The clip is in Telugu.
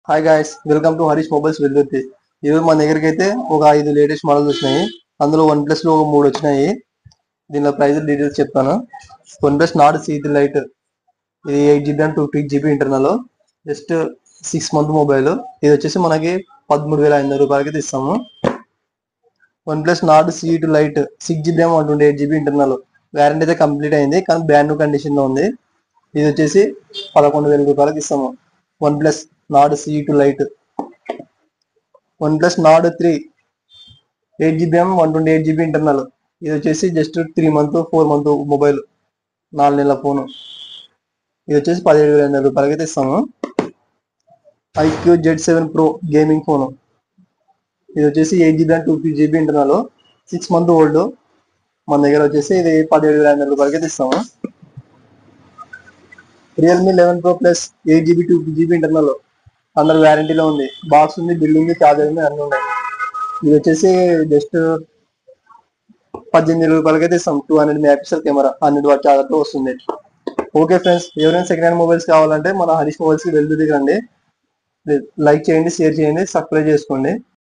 Hi guys, welcome to Harish mobiles Vellurthi. ఈరోజు మన దగ్గరికి అయితే ఒక 5 లేటెస్ట్ మోడల్స్ వచ్చినాయి. అందులో వన్ ప్లస్ లో ఒక 3 వచ్చినాయి. దీనిలో ప్రైస్ డీటెయిల్స్ చెప్తాను. వన్ ప్లస్ నాట్ సీ3 లైట్, ఇది 8 GB and 250 GB internal, just 6 month mobile. ఇది వచ్చేసి మనకి 13,500 రూపాయలకి ఇస్తాము. One plus nord C two lite 6 GB RAM 128 GB internal, warranty అయితే కంప్లీట్ అయింది కానీ బ్రాండ్ న్యూ కండిషన్ లో ఉంది. ఇది వచ్చేసి 11,000 రూపాయలకి ఇస్తాము. One plus nord C two lite. One plus nord 3 8 GB RAM 128 GB internal, ఇది వచ్చేసి జస్ట్ 3 month 4 month మొబైల్, 4 నెలల ఫోను. ఇది వచ్చేసి 17,500 రూపాయలకి అయితే ఇస్తాము. iQZ7 Pro గేమింగ్ ఫోను, ఇది వచ్చేసి 8 GB and 250 GB internal, 6 month old. మన దగ్గర వచ్చేసి ఇది 17,500 రూపాయలకి అయితే ఇస్తాము. Realme 11 Pro Plus 8 GB 250 GB internal, అందరు వారంటీలో ఉంది. బాక్స్ ఉంది, బిల్ ఉంది, చార్జర్ ఉంది, అన్నీ ఉన్నాయి. ఇది వచ్చేసి జస్ట్ 18,000 రూపాయలకి అయితే ఇస్తాం. 200 MP కెమెరా, 100W చార్జర్ తో వస్తుంది. ఓకే ఫ్రెండ్స్, ఎవరైనా సెకండ్ హ్యాండ్ మొబైల్స్ కావాలంటే మన హరీష్ మొబైల్స్ కి వెళ్ళి రండి. లైక్ చేయండి, షేర్ చేయండి, సబ్స్క్రైబ్ చేసుకోండి.